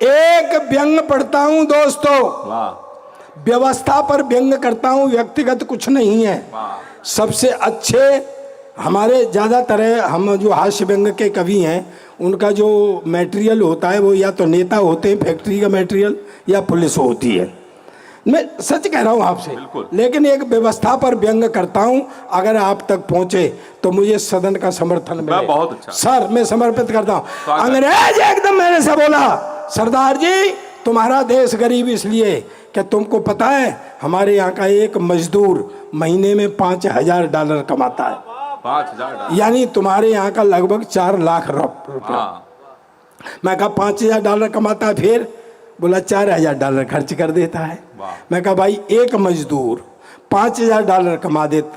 एक व्यंग पढ़ता हूं दोस्तों, व्यवस्था पर व्यंग करता हूं, व्यक्तिगत कुछ नहीं है। सबसे अच्छे हमारे ज़्यादातर हम जो हास्य व्यंग के कवि हैं उनका जो मटेरियल होता है वो या तो नेता होते हैं, फैक्ट्री का मटेरियल, या पुलिस होती है। मैं सच कह रहा हूँ आपसे, लेकिन एक व्यवस्था पर व्यंग करता हूँ। अगर आप तक पहुँचे तो मुझे सदन का समर्थन मिले। बहुत अच्छा सर, मैं समर्पित करता हूँ। अंग्रेज एकदम मेरे से बोला, सरदार जी तुम्हारा देश गरीब इसलिए कि तुमको पता है हमारे यहाँ का एक मजदूर महीने में $5,000 कमाता है। 5,000, यानी तुम्हारे यहाँ का लगभग 4 लाख रुपया। मैं कहा $5,000 कमाता है, फिर बोला $4,000 खर्च कर देता है। मैं कहा भाई एक मजदूर $5,000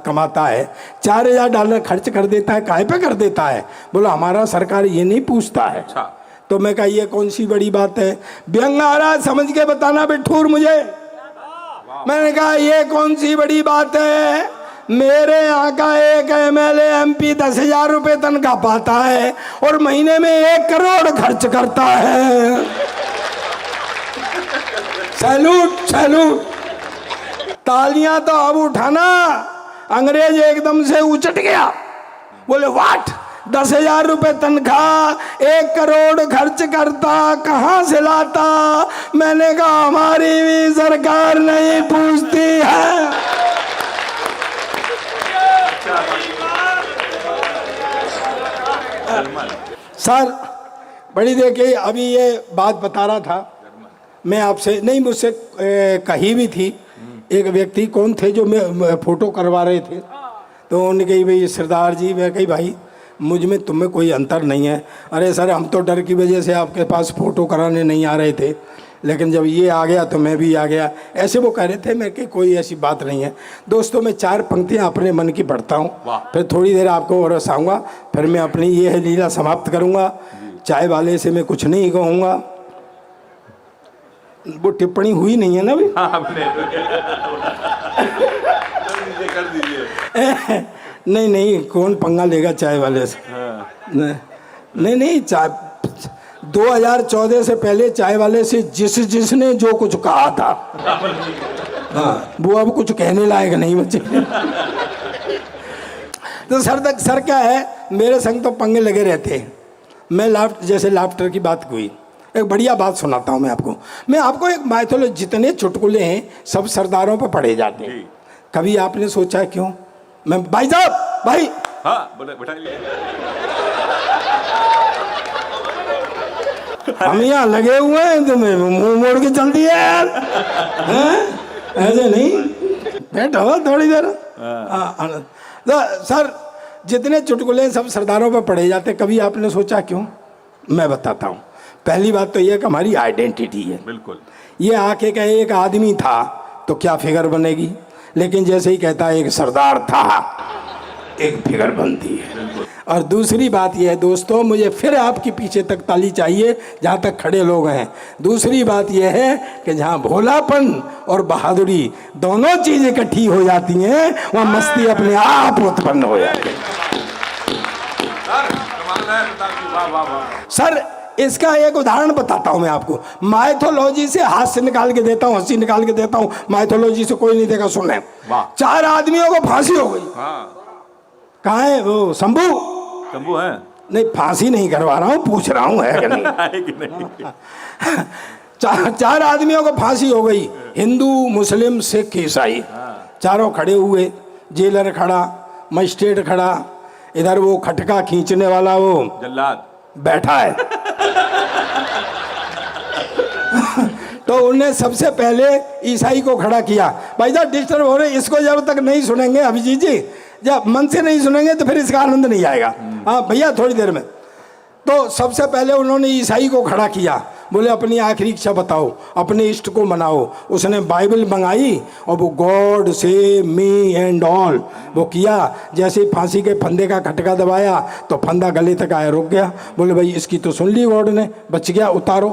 कमाता है, $4,000 खर्च कर देता है, काहे पे कर देता है? बोला हमारा सरकार ये नहीं पूछता है। तो मैं कहा ये कौन सी बड़ी बात है? व्यंग आ रहा समझ के बताना बिठूर मुझे। मैंने कहा ये कौन सी बड़ी बात है? मेरे यहाँ का एक MLA MP 10,000 रुपये तनख्वाह पाता है और महीने में 1 करोड़ खर्च करता है। सैल्यूट सैल्यूट, तालियां तो अब उठाना। अंग्रेज एकदम से उचट गया, बोले व्हाट, 10,000 रुपये तनख्वाह, 1 करोड़ खर्च करता, कहाँ से लाता? मैंने कहा हमारी भी सरकार नहीं पूछती है। सर बड़ी देखिए, अभी ये बात बता रहा था मैं आपसे, नहीं मुझसे कही भी थी। एक व्यक्ति कौन थे जो मैं फोटो करवा रहे थे, तो उन्होंने कही भाई सरदार जी, मैं कही भाई मुझ में तुम में कोई अंतर नहीं है। अरे सर हम तो डर की वजह से आपके पास फ़ोटो कराने नहीं आ रहे थे, लेकिन जब ये आ गया तो मैं भी आ गया, ऐसे वो कह रहे थे। मैं कि कोई ऐसी बात नहीं है। दोस्तों मैं 4 पंक्तियाँ अपने मन की पढ़ता हूँ, फिर थोड़ी देर आपको और हंसाऊँगा, फिर मैं अपनी ये है लीला समाप्त करूँगा। चाय वाले से मैं कुछ नहीं कहूँगा, वो टिप्पणी हुई नहीं है ना भाई? नहीं नहीं, कौन पंगा लेगा चाय वाले से? नहीं नहीं, चाय 2014 से पहले चाय वाले से जिसने जो कुछ कहा था, हाँ, वो अब कुछ कहने लायक नहीं बचे। तो सर क्या है, मेरे संग तो पंगे लगे रहते हैं। मैं जैसे लाफ्टर की बात हुई, एक बढ़िया बात सुनाता हूँ मैं आपको। एक माइथोलॉजी, जितने चुटकुले हैं सब सरदारों पर पढ़े जाते हैं। कभी आपने सोचा है क्यों? मैं भाई साहब, भाई हाँ, हम यहाँ लगे हुए हैं, तुम्हें मुंह मोड़ के चल दिया यार, ऐसे नहीं, बैठो थोड़ी देर। तो सर जितने चुटकुले हैं सब सरदारों पर पढ़े जाते। कभी आपने सोचा क्यों? मैं बताता हूँ। पहली बात तो यह कि हमारी आइडेंटिटी है। बिल्कुल, ये आके कहे एक आदमी था तो क्या फिगर बनेगी, लेकिन जैसे ही कहता है एक सरदार था, एक फिगर बनती है। और दूसरी बात यह है दोस्तों, मुझे फिर आपके पीछे तक ताली चाहिए जहाँ तक खड़े लोग हैं। दूसरी बात यह है कि जहाँ भोलापन और बहादुरी दोनों चीज़ें इकट्ठी हो जाती हैं, वहाँ मस्ती अपने आप उत्पन्न हो जाती है। सर इसका एक उदाहरण बताता हूं मैं आपको। माइथोलॉजी से हास्य निकाल के देता हूं, हंसी निकाल के देता हूं। माइथोलॉजी से कोई नहीं देगा, सुने। 4 आदमियों को फांसी हो गई। कहाँ है वो? शंभू है? नहीं, फांसी नहीं करवा रहा हूं, पूछ रहा हूं है कि नहीं। 4 आदमियों को फांसी हो गई, हिंदू मुस्लिम सिख ईसाई, चारों खड़े हुए। जेलर खड़ा, मजिस्ट्रेट खड़ा, इधर वो खटका खींचने वाला वो जल्लाद बैठा है। तो उन्हें सबसे पहले ईसाई को खड़ा किया। भाई साहब डिस्टर्ब हो रहे, इसको जब तक नहीं सुनेंगे अभिजीत जी, जब मन से नहीं सुनेंगे तो फिर इसका आनंद नहीं आएगा। हाँ भैया थोड़ी देर में। तो सबसे पहले उन्होंने ईसाई को खड़ा किया, बोले अपनी आखिरी इच्छा बताओ, अपने इष्ट को मनाओ। उसने बाइबल मंगाई और वो गॉड से मी एंड ऑल वो किया। जैसे ही फांसी के फंदे का खटका दबाया तो फंदा गले तक आया, रुक गया। बोले भाई इसकी तो सुन ली गॉड ने, बच गया, उतारो।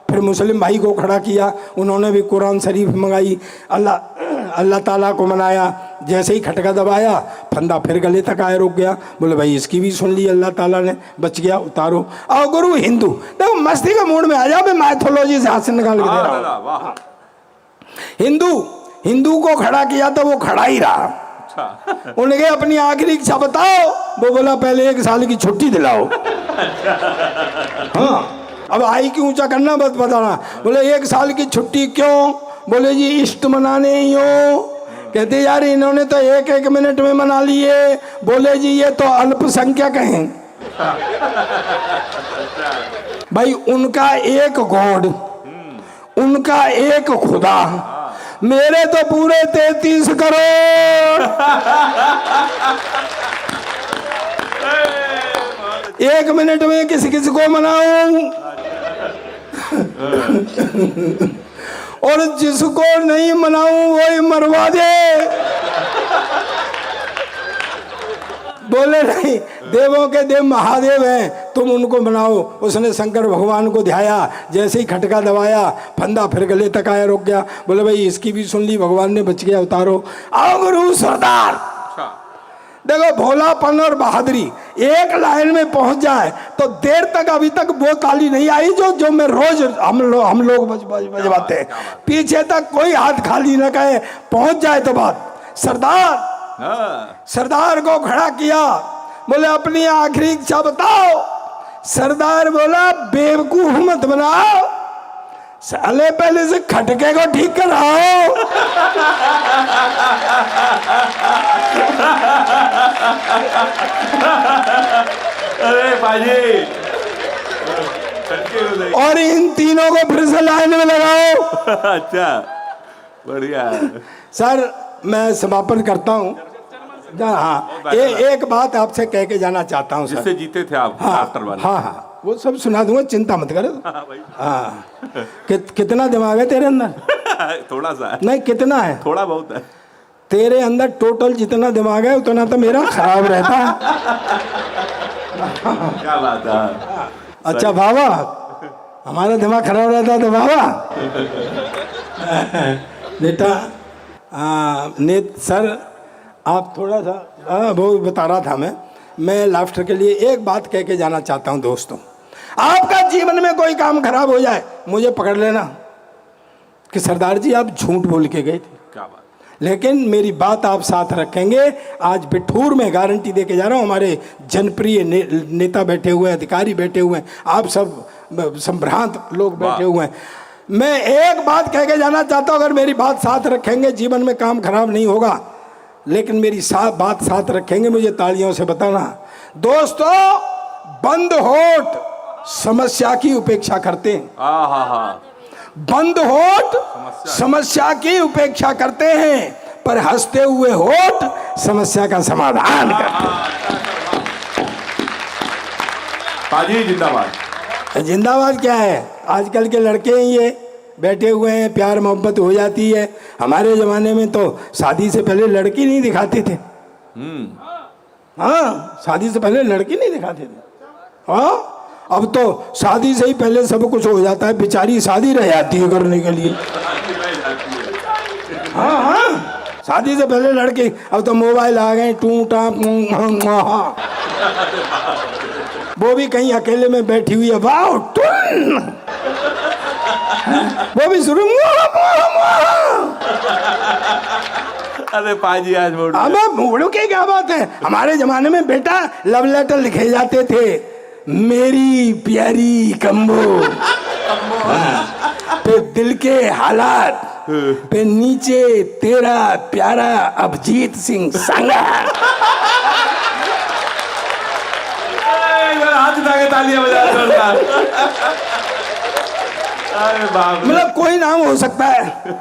फिर मुस्लिम भाई को खड़ा किया, उन्होंने भी कुरान शरीफ मंगाई, अल्लाह ताला को मनाया, जैसे ही खटका दबाया, फंदा फिर गले तक आया, रुक गया। बोले भाई इसकी भी सुन ली अल्लाह ताला ने, बच गया, उतारो। आओ गुरु हिंदू, देखो मस्ती का मूड में आ जाओ, मैं मैथोलॉजी से हाथ से निकाल के दे रहा हूं। वाह। हिंदू को खड़ा किया तो वो खड़ा ही रहा। अच्छा। उन्हें कहा अपनी आखिरी इच्छा बताओ। वो बोला पहले 1 साल की छुट्टी दिलाओ। हाँ, अब आई क्यों ऊंचा करना बस बताना। बोले 1 साल की छुट्टी क्यों? बोले जी इष्ट मनाने ही हो। कहते यार इन्होंने तो 1-1 मिनट में मना लिए। बोले जी ये तो अल्पसंख्यक हैं। भाई उनका एक गॉड, उनका एक खुदा, मेरे तो पूरे 33 करोड़। 1 मिनट में किसी किसी को मनाऊं और जिसको नहीं मनाऊं वही मरवा दे। बोले नहीं, देवों के देव महादेव हैं, तुम उनको मनाओ। उसने शंकर भगवान को ध्याया, जैसे ही खटका दबाया, फंदा फिर गले तक आया, रुक गया। बोले भाई इसकी भी सुन ली, भगवान ने, बच गया, उतारो। आओ गुरु सरदार। देखो भोलापन और बहादुरी एक लाइन में पहुंच जाए तो देर तक अभी तक वो ताली नहीं आई जो मैं रोज हम लोग बजवाते हैं। पीछे तक कोई हाथ खाली न कहे, पहुंच जाए तो बात। सरदार को खड़ा किया, बोले अपनी आखिरी इच्छा बताओ। सरदार बोला बेवकूफ मत बनाओ, साले पहले से खटके को ठीक कराओ। अरे बाजी, और इन तीनों को फिर से लाइन में लगाओ। अच्छा, बढ़िया। सर मैं समापन करता हूँ। हाँ, एक बात आपसे कह के जाना चाहता हूँ सर। जिससे जीते थे आप आफ्टर वाले। हाँ, वो सब सुना दूंगा, चिंता मत करो। हाँ, कितना दिमाग है तेरे अंदर? थोड़ा सा। नहीं, कितना है? थोड़ा बहुत है। तेरे अंदर टोटल जितना दिमाग है उतना तो मेरा खराब रहता है। क्या बात है। अच्छा बाबा, हमारा दिमाग खराब रहता तो बाबा बेटा सर आप थोड़ा सा वो बता रहा था। मैं लाफ्टर के लिए एक बात कह के जाना चाहता हूँ दोस्तों। आपका जीवन में कोई काम खराब हो जाए, मुझे पकड़ लेना कि सरदार जी आप झूठ बोल के गए थे। क्या बात। लेकिन मेरी बात आप साथ रखेंगे। आज बिठूर में गारंटी दे के जा रहा हूँ, हमारे जनप्रिय नेता बैठे हुए हैं, अधिकारी बैठे हुए हैं, आप सब संभ्रांत लोग बैठे हुए हैं। मैं एक बात कह के जाना चाहता हूँ, अगर मेरी बात साथ रखेंगे जीवन में काम खराब नहीं होगा। लेकिन मेरी बात साथ रखेंगे, मुझे तालियों से बताना। दोस्तों, बंद होठ समस्या की उपेक्षा करते हैं। बंद होठ समस्या की उपेक्षा करते हैं, पर हंसते हुए होठ समस्या का समाधान करते हैं। पाजी जिंदाबाद। जिंदाबाद क्या है? आजकल के लड़के हैं ये बैठे हुए हैं, प्यार मोहब्बत हो जाती है। हमारे जमाने में तो शादी से पहले लड़की नहीं दिखाते थे। हाँ, शादी से पहले लड़की नहीं दिखाते थे। हाँ, अब तो शादी से ही पहले सब कुछ हो जाता है। बेचारी शादी रह जाती है करने के लिए। हाँ हाँ, शादी से पहले लड़की, अब तो मोबाइल आ गए, टू टाप, वो भी कहीं अकेले में बैठी हुई है, वाह टून, वो भी शुरू। अरे पाजी आज मोड़। अब मोड़ो के क्या बात है? हमारे जमाने में बेटा लव लेटर लिखे जाते थे, मेरी प्यारी कम्बो, पे दिल के हालात, पे नीचे तेरा प्यारा अभिजीत सिंह संगा। हाथ उठा के तालियां बजा। मतलब कोई नाम हो सकता है।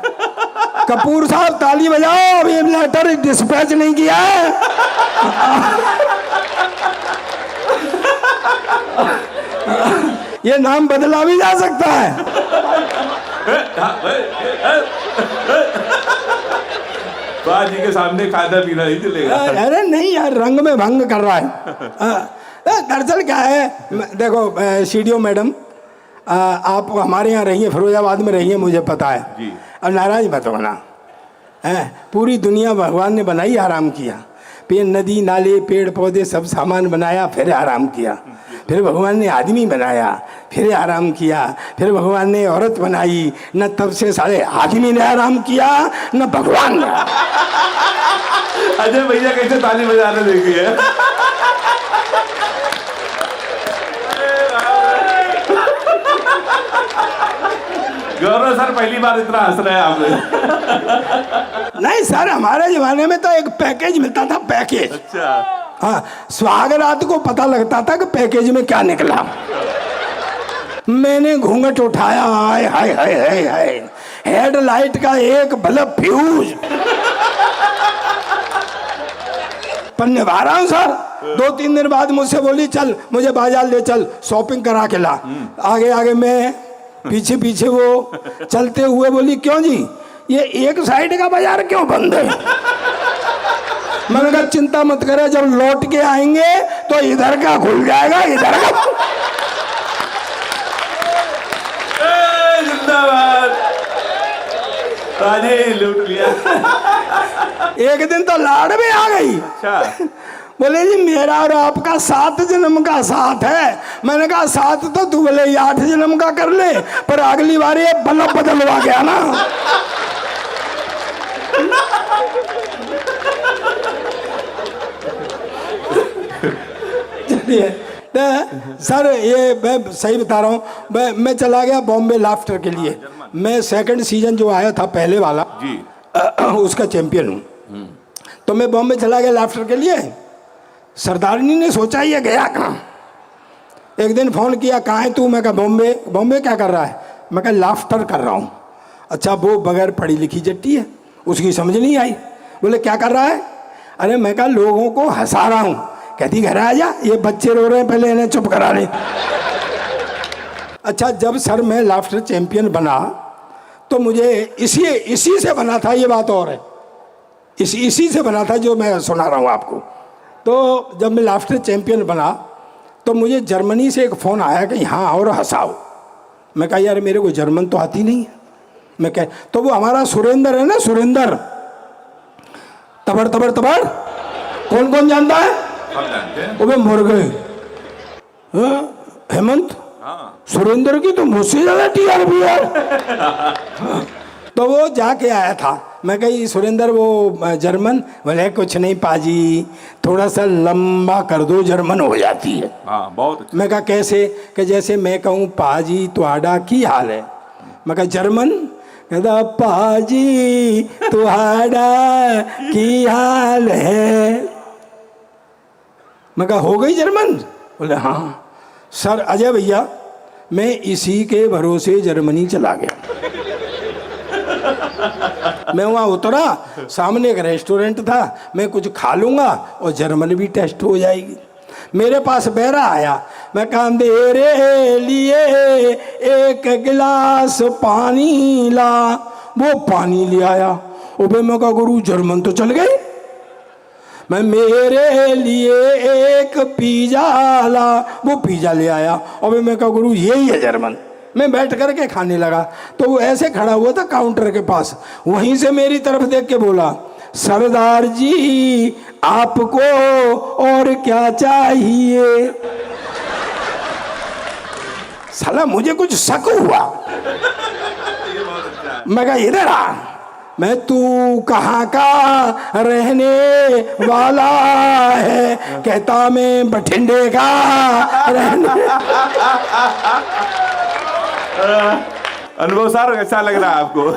कपूर साहब ताली बजाओ, अभी लेटर डिस्पैच नहीं किया है। ये नाम बदला भी जा सकता है। बाजी के सामने खाना पीना नहीं चलेगा। अरे नहीं यार, रंग में भंग कर रहा है। दरअसल क्या है, देखो सीडीओ मैडम, आप हमारे यहाँ रहिए, फिरोजाबाद में रहिए, मुझे पता है। जी। अब नाराज मत होना। हैं, पूरी दुनिया भगवान ने बनाई, आराम किया। फिर नदी नाले पेड़ पौधे सब सामान बनाया, फिर आराम किया। फिर भगवान ने आदमी बनाया, फिर आराम किया। फिर भगवान ने औरत बनाई, न तब से साले आदमी ने आराम किया न भगवान ने। अजय भैया कैसे ताली बजाने देखी है। गौरव सर पहली बार इतना हंस रहे हैं आप। नहीं सर, हमारे जमाने में तो एक पैकेज मिलता था, पैकेज। अच्छा। हाँ, सुहागरात को पता लगता था कि पैकेज में क्या निकला। मैंने घूंघट उठाया, हाय हाय हाय हाय हाय, हेडलाइट का एक बल्ब फ्यूज। पर निभा रहा हूं सर। 2-3 दिन बाद मुझसे बोली, चल मुझे बाजार ले चल, शॉपिंग करा के ला। आगे आगे मैं, पीछे पीछे वो, चलते हुए बोली, क्यों जी ये एक साइड का बाजार क्यों बंद है? मैंने कहा चिंता मत करे, जब लौट के आएंगे तो इधर का खुल जाएगा, इधर का। जिंदाबाद, लूट लिया। एक दिन तो लाड़ में आ गई। अच्छा। बोले जी मेरा और आपका 7 जन्म का साथ है। मैंने कहा 7 तो तू बोले 8 जन्म का कर ले, पर अगली बार ये बल्ब बदलवा गया ना। सर ये मैं सही बता रहा हूँ, मैं चला गया बॉम्बे लाफ्टर के लिए। मैं सेकंड सीजन जो आया था पहले वाला जी, उसका चैंपियन हूँ। तो मैं बॉम्बे चला गया लाफ्टर के लिए। सरदारनी ने सोचा ये गया कहाँ। एक दिन फ़ोन किया, कहाँ है तू? मैं कहा बॉम्बे। बॉम्बे क्या कर रहा है? मैं कहा लाफ्टर कर रहा हूँ। अच्छा, वो बगैर पढ़ी लिखी जट्टी है, उसकी समझ नहीं आई। बोले क्या कर रहा है? अरे मैं कहा लोगों को हंसा रहा हूँ। कहती घर आ जा, ये बच्चे रो रहे हैं, पहले इन्हें चुप करा ले। अच्छा, जब सर मैं लाफ्टर चैंपियन बना तो मुझे इसी से बना था, ये बात और है, इसी से बना था जो मैं सुना रहा हूँ आपको। तो जब मैं लाफ्टर चैंपियन बना तो मुझे जर्मनी से एक फ़ोन आया कि यहाँ और हंसाओ। मैं कहा यार मेरे को जर्मन तो आती नहीं है। मैं कह तो वो हमारा सुरेंद्र है ना, सुरेंद्र, तबड़ तबड़ तबड़, कौन कौन जानता है? वो मर गए। हेमंत, सुरेंद्र की तो मुझसे ज़्यादा टीआरपी है। तो वो जाके आया था। मैं कही सुरेंद्र वो जर्मन? बोले कुछ नहीं पाजी, थोड़ा सा लंबा कर दो, जर्मन हो जाती है। हाँ, बहुत अच्छा। मैं कहा कैसे? कि जैसे मैं कहूँ पाजी तुहाड़ा की हाल है। मैं कहा जर्मन? कहता पाजी तुहाड़ा की हाल है। मैं कहा हो गई जर्मन? बोले हाँ। सर अजय भैया मैं इसी के भरोसे जर्मनी चला गया। मैं वहाँ उतरा, सामने एक रेस्टोरेंट था, मैं कुछ खा लूँगा और जर्मन भी टेस्ट हो जाएगी। मेरे पास बैरा आया, मैं कहा मेरे लिए एक गिलास पानी ला। वो पानी ले आया। वो मैं कहा गुरु जर्मन तो चल गई। मैं मेरे लिए एक पिज़्ज़ा ला। वो पिज़्ज़ा ले आया। और मैं कहा गुरु यही है जर्मन। मैं बैठ करके खाने लगा तो वो ऐसे खड़ा हुआ था काउंटर के पास, वहीं से मेरी तरफ देख के बोला सरदार जी आपको और क्या चाहिए? साला मुझे कुछ शक हुआ। मैं कहा इधर आ। मैं तू कहाँ का रहने वाला है? कहता मैं बठिंडे का रहने। अनुभव सर कैसा लग रहा है आपको?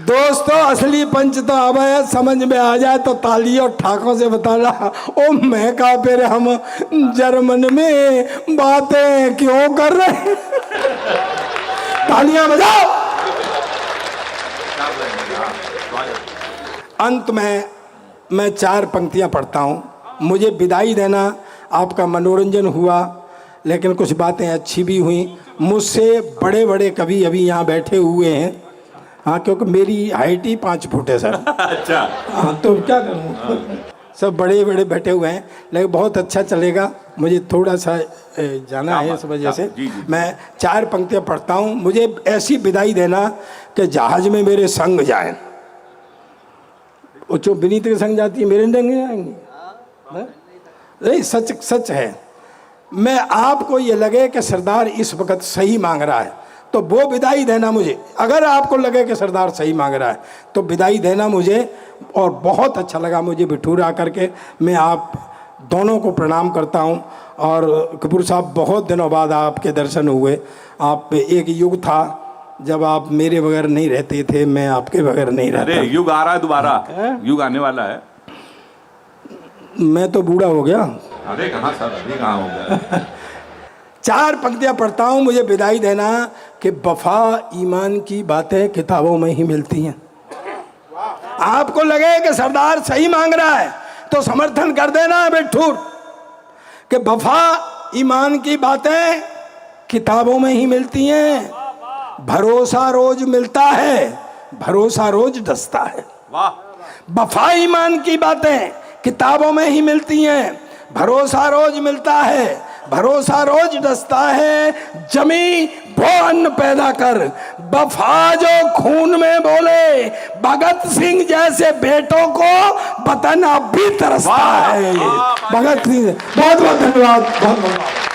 दोस्तों असली पंच तो अब है, समझ में आ जाए तो ताली और ठाकों से बताना ओ मैं कहा फिर हम जर्मन में बातें क्यों कर रहे हैं? तालियां बजाओ। अंत में मैं 4 पंक्तियां पढ़ता हूँ। मुझे विदाई देना, आपका मनोरंजन हुआ लेकिन कुछ बातें अच्छी भी हुई। मुझसे बड़े बड़े कवि अभी यहाँ बैठे हुए हैं। हाँ, क्योंकि मेरी हाइट ही 5 फुट है सर। अच्छा। हाँ तो क्या करूँ, सब बड़े बड़े बैठे हुए हैं, लेकिन बहुत अच्छा चलेगा। मुझे थोड़ा सा जाना है, इस वजह से मैं 4 पंक्तियाँ पढ़ता हूँ। मुझे ऐसी विदाई देना कि जहाज में मेरे संग जाएं। वो जो विनीत के संग जाती है मेरे संग जाएंगी? नहीं, सच सच है। मैं आपको ये लगे कि सरदार इस वक्त सही मांग रहा है तो वो विदाई देना मुझे, अगर आपको लगे कि सरदार सही मांग रहा है तो विदाई देना मुझे। और बहुत अच्छा लगा मुझे बिठूर आकर के। मैं आप दोनों को प्रणाम करता हूँ। और कपूर साहब, बहुत दिनों बाद आपके दर्शन हुए। आप, एक युग था जब आप मेरे बगैर नहीं रहते थे, मैं आपके बगैर नहीं रहता। अरे युग आ रहा है दोबारा, युग आने वाला है। मैं तो बूढ़ा हो गया। अरे कहाँ सर, अभी कहाँ हो गया। 4 पंक्तियां पढ़ता हूं, मुझे विदाई देना कि वफा ईमान की बातें किताबों में ही मिलती हैं। आपको लगे कि सरदार सही मांग रहा है तो समर्थन कर देना बिट्ठूर कि वफा ईमान की बातें किताबों में ही मिलती हैं। भरोसा रोज मिलता है, भरोसा रोज डसता है। वाह। वफा ईमान की बातें किताबों में ही मिलती हैं, भरोसा रोज मिलता है, भरोसा रोज डसता है। जमी वो अन्न पैदा कर, वफा जो खून में बोले। भगत सिंह जैसे बेटों को वतन अब भी तरसता है। भगत सिंह, बहुत बहुत धन्यवाद, बहुत बहुत।